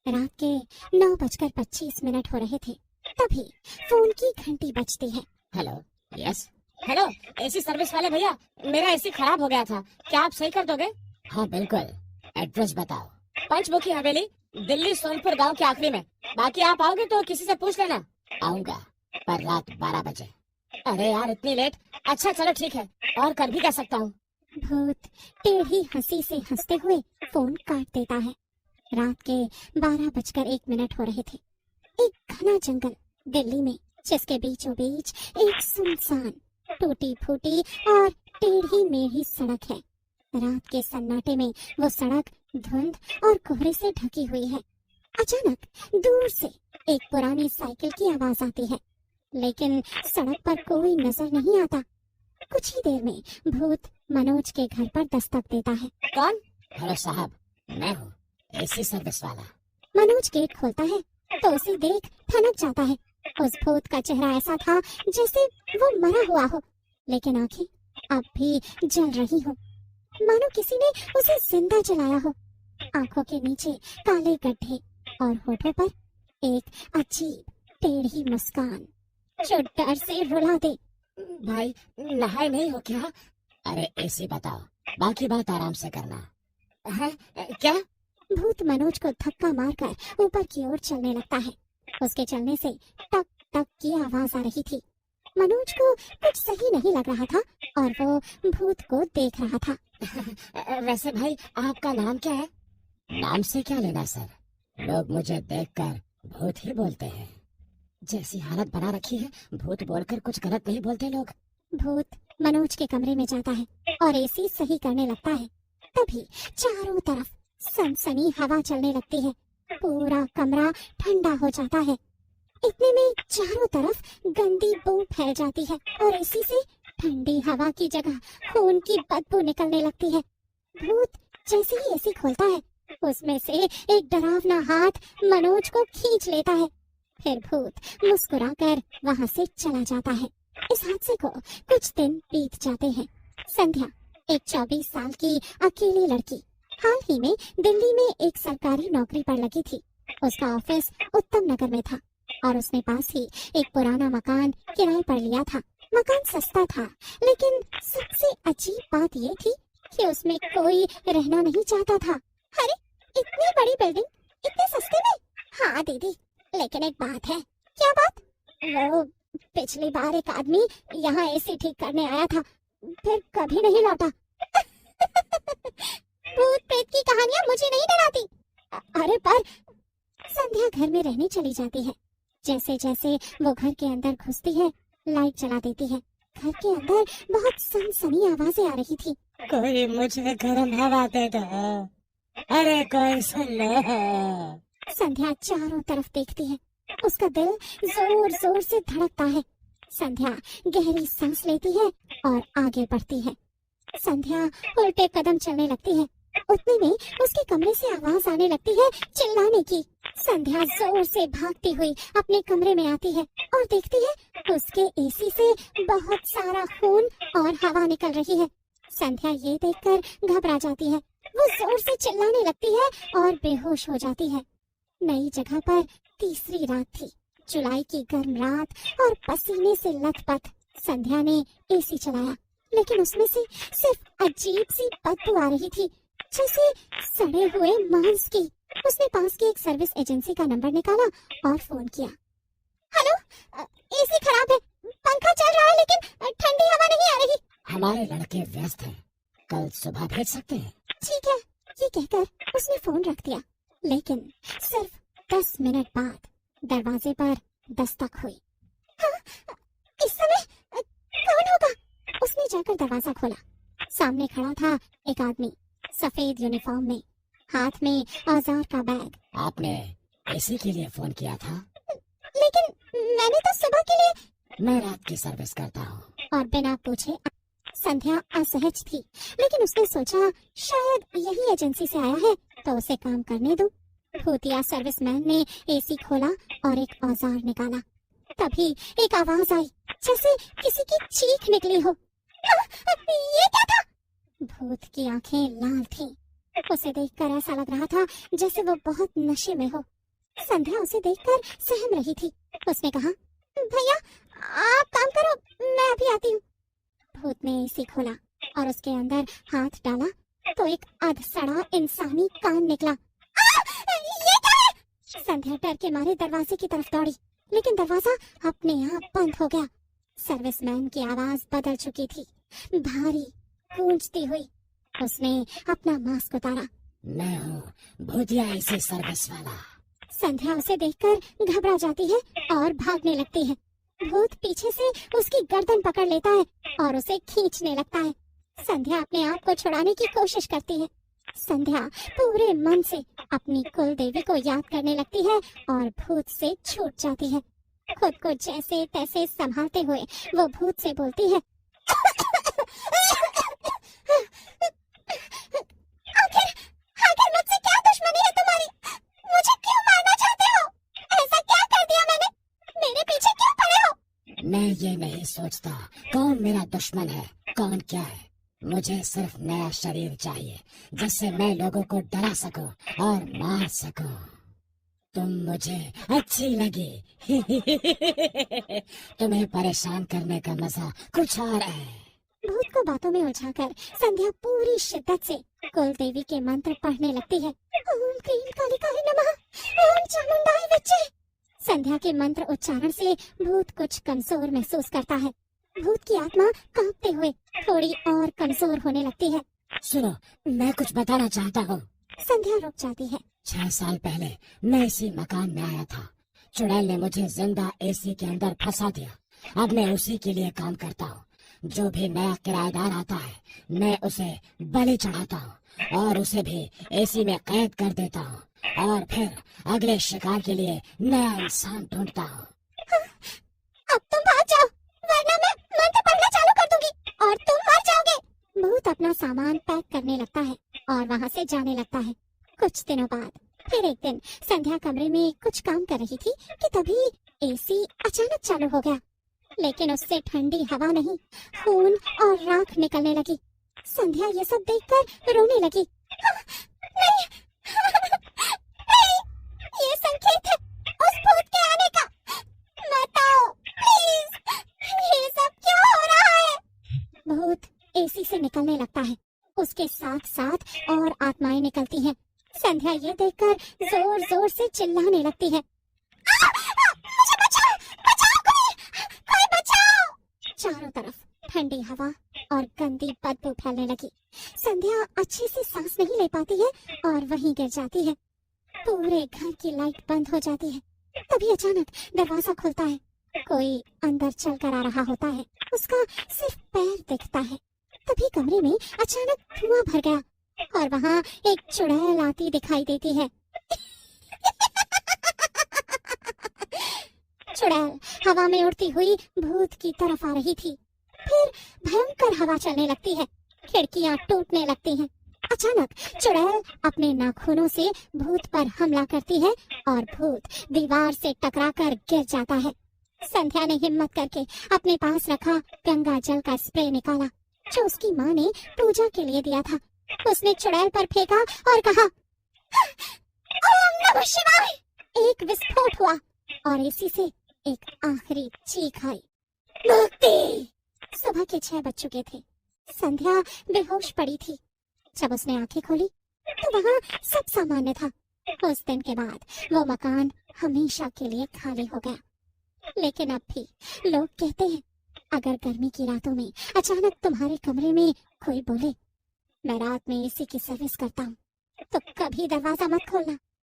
रात के 9:25 हो रहे थे, तभी फोन की घंटी बजती है। Hello. Yes. Hello, AC service वाले भैया, मेरा एसी खराब हो गया था, क्या आप सही कर दोगे? हाँ बिल्कुल, एड्रेस बताओ। पंचमुखी हवेली, दिल्ली सोनपुर गांव के आखिरी में। बाकी आप आओगे तो किसी से पूछ लेना। आऊंगा, पर रात 12 बजे। अरे यार इतनी लेट। अच्छा चलो ठीक है, और कर भी क्या सकता हूँ। भूत टेढ़ी हंसी से हंसते हुए फोन काट देता है। रात के 12:01 हो रहे थे। एक घना जंगल दिल्ली में, जिसके बीचों बीच एक सुनसान, टूटी फूटी और टेढ़ी मेढ़ी सड़क है। रात के सन्नाटे में वो सड़क धुंध और कोहरे से ढकी हुई है। अचानक दूर से एक पुरानी साइकिल की आवाज आती है, लेकिन सड़क पर कोई नजर नहीं आता। कुछ ही देर में भूत मनोज के घर पर दस्तक देता है। कौन? हेलो साहब, मैं हूँ एसी सर्विस वाला। मनोज गेट खोलता है तो उसे देख ठनक जाता है। उस भूत का चेहरा ऐसा था जैसे वो मरा हुआ हो, लेकिन आंखें अब भी जल रही हो, मानो किसी ने उसे जिंदा जलाया हो। आंखों के नीचे काले गड्ढे और होठों पर एक अजीब टेढ़ी मुस्कान जो डर से रुला दे। भाई नहाए नहीं हो क्या? अरे एसी बताओ, बाकी बात आराम से करना है? क्या? भूत मनोज को धक्का मारकर ऊपर की ओर चलने लगता है। उसके चलने से टक टक की आवाज आ रही थी। मनोज को कुछ सही नहीं लग रहा था और वो भूत को देख रहा था। वैसे भाई आपका नाम क्या है? नाम से क्या लेना सर, लोग मुझे देखकर भूत ही बोलते हैं। जैसी हालत बना रखी है, भूत बोलकर कुछ गलत नहीं बोलते लोग। भूत मनोज के कमरे में जाता है और एसी सही करने लगता है। तभी चारों तरफ सनसनी हवा चलने लगती है। पूरा कमरा ठंडा हो जाता है। इतने में चारों तरफ गंदी बू फैल जाती है और एसी से ठंडी हवा की जगह खून की बदबू निकलने लगती है। भूत जैसे ही एसी खोलता है, उसमें से एक डरावना हाथ मनोज को खींच लेता है। फिर भूत मुस्कुराकर वहां से चला जाता है। इस हादसे को कुछ दिन बीत जाते हैं। संध्या, एक 24 साल की अकेली लड़की, हाल ही में दिल्ली में एक सरकारी नौकरी पर लगी थी। उसका ऑफिस उत्तम नगर में था और उसने पास ही एक पुराना मकान किराए पर लिया था। मकान सस्ता था, लेकिन सबसे अजीब बात ये थी कि उसमें कोई रहना नहीं चाहता था। अरे इतनी बड़ी बिल्डिंग इतने सस्ते में? हाँ दीदी, लेकिन एक बात है। क्या बात? वो पिछली बार एक आदमी यहाँ एसी ठीक करने आया था, फिर कभी नहीं लौटा। भूत प्रेत की कहानियां मुझे नहीं डराती। अरे पर संध्या घर में रहने चली जाती है। जैसे जैसे वो घर के अंदर घुसती है, लाइट जला देती है। घर के अंदर बहुत सनसनी आवाजें आ रही थी। कोई मुझे गर्म हवा दे दो, अरे कोई सुन लो। संध्या चारों तरफ देखती है। उसका दिल जोर जोर से धड़कता है। संध्या गहरी सांस लेती है और आगे बढ़ती है। संध्या उल्टे कदम चलने लगती है। उतने में उसके कमरे से आवाज आने लगती है चिल्लाने की। संध्या जोर से भागती हुई अपने कमरे में आती है और देखती है उसके एसी से बहुत सारा खून और हवा निकल रही है। संध्या ये देखकर घबरा जाती है। वो जोर से चिल्लाने लगती है और बेहोश हो जाती है। नई जगह पर तीसरी रात थी। जुलाई की गर्म रात और पसीने से लथपथ संध्या ने एसी चलाया, लेकिन उसमें से सिर्फ अजीब सी बदबू आ रही थी, जैसे सड़े हुए मांस की। उसने पास की एक सर्विस एजेंसी का नंबर निकाला और फोन किया। हेलो, एसी खराब है, पंखा चल रहा है लेकिन ठंडी हवा नहीं आ रही। हमारे लड़के व्यस्त हैं, कल सुबह भेज सकते हैं? ठीक है, ये कहकर उसने फोन रख दिया। लेकिन सिर्फ 10 मिनट बाद दरवाजे पर दस्तक हुई। हाँ, इस समय कौन होगा? उसने जाकर दरवाजा खोला। सामने खड़ा था एक आदमी सफेद यूनिफॉर्म में, हाथ में औजार का बैग। आपने एसी के लिए फोन किया था? लेकिन मैंने तो सुबह के लिए। मैं रात की सर्विस करता हूँ। और बिना पूछे संध्या असहज थी, लेकिन उसने सोचा शायद यही एजेंसी से आया है तो उसे काम करने दो। भूतिया सर्विसमैन ने एसी खोला और एक औजार निकाला। तभी एक आवाज आई जैसे किसी की चीख निकली हो। ये क्या था? भूत की आंखें लाल थीं। उसे देखकर ऐसा लग रहा था जैसे वो बहुत नशे में हो। संध्या उसे देखकर सहम रही थी। उसने कहा, भैया आप काम करो, मैं अभी आती हूँ। भूत ने एसी खोला और उसके अंदर हाथ डाला तो एक अधसड़ा इंसानी कान निकला। ये क्या है? संध्या डर के मारे दरवाजे की तरफ दौड़ी, लेकिन दरवाजा अपने आप बंद हो गया। सर्विसमैन की आवाज बदल चुकी थी, भारी गूंजती हुई। उसने अपना मास्क उतारा। मैं हूँ भूतिया एसी सर्विस वाला। संध्या उसे देखकर घबरा जाती है और भागने लगती है। भूत पीछे से उसकी गर्दन पकड़ लेता है और उसे खींचने लगता है। संध्या अपने आप को छुड़ाने की कोशिश करती है। संध्या पूरे मन से अपनी कुल देवी को याद करने लगती है और भूत से छूट जाती है। खुद को जैसे तैसे संभालते हुए वो भूत से बोलती है, आखिर मुझसे क्या दुश्मनी है तुम्हारी? मुझे क्यों मारना चाहते हो? ऐसा क्या कर दिया मैंने? मेरे पीछे क्यों पड़े हो? मैं ये नहीं सोचता कौन मेरा दुश्मन है, कौन क्या है। मुझे सिर्फ नया शरीर चाहिए जिससे मैं लोगों को डरा सकूं और मार सकूं। तुम मुझे अच्छी लगी। तुम्हें परेशान करने का मजा कुछ और है। भूत को बातों में उलझाकर संध्या पूरी शिद्दत से कुल देवी के मंत्र पढ़ने लगती है। ओम क्रीम कालिकाय नमः, ओम चामुंडाय विच्चे। संध्या के मंत्र उच्चारण से भूत कुछ कमजोर महसूस करता है। भूत की आत्मा कांपते हुए थोड़ी और कमजोर होने लगती है। सुनो, मैं कुछ बताना चाहता हूँ। संध्या रुक जाती है। 6 साल पहले मैं इसी मकान में आया था। चुड़ैल ने मुझे जिंदा एसी के अंदर फंसा दिया। अब मैं उसी के लिए काम करता हूँ। जो भी नया किराएदार आता है मैं उसे बलि चढ़ाता हूँ और उसे भी एसी में कैद कर देता हूँ और फिर अगले शिकार के लिए नया इंसान ढूंढता हूँ। अब तुम भाग जाओ वरना मैं मंत्र पढ़ना चालू कर दूंगी और तुम मर जाओगे। भूत अपना सामान पैक करने लगता है और वहाँ से जाने लगता है। कुछ दिनों बाद फिर एक दिन संध्या कमरे में कुछ काम कर रही थी कि तभी एसी अचानक चालू हो गया, लेकिन उससे ठंडी हवा नहीं, खून और राख निकलने लगी। संध्या ये सब देखकर रोने लगी। नहीं, नहीं, ये संकेत है उस भूत के आने का। मत आओ प्लीज, ये सब क्यों हो रहा है? भूत एसी से निकलने लगता है, उसके साथ साथ और आत्माएं निकलती हैं। संध्या ये देखकर जोर जोर से चिल्लाने लगती है, मुझे बचाओ, बचाओ कोई बचाओ। चारों तरफ ठंडी हवा और गंदी बदबू फैलने लगी। संध्या अच्छे से सांस नहीं ले पाती है और वहीं गिर जाती है। पूरे घर की लाइट बंद हो जाती है। तभी अचानक दरवाजा खुलता है। कोई अंदर चल कर आ रहा होता है। उसका सिर्फ पैर दिखता है। तभी कमरे में अचानक धुआं भर गया और वहाँ एक चुड़ैल आती दिखाई देती है। चुड़ैल हवा में उड़ती हुई भूत की तरफ आ रही थी। फिर भयंकर हवा चलने लगती है, खिड़कियां टूटने लगती हैं। अचानक चुड़ैल अपने नाखूनों से भूत पर हमला करती है और भूत दीवार से टकराकर गिर जाता है। संध्या ने हिम्मत करके अपने पास रखा गंगा जल का स्प्रे निकाला जो उसकी माँ ने पूजा के लिए दिया था। उसने चुड़ैल पर फेंका और कहा, ओम नमः शिवाय। एक विस्फोट हुआ और इसी से एक आखिरी चीख आई, मुक्ति। सुबह के 6 बज चुके थे। संध्या बेहोश पड़ी थी। जब उसने आंखें खोली तो वहाँ सब सामान्य था। उस दिन के बाद वो मकान हमेशा के लिए खाली हो गया। लेकिन अब भी लोग कहते हैं, अगर गर्मी की रातों में अचानक तुम्हारे कमरे में कोई बोले, मैं रात में एसी की सर्विस करता हूँ, तो कभी दरवाजा मत खोलना,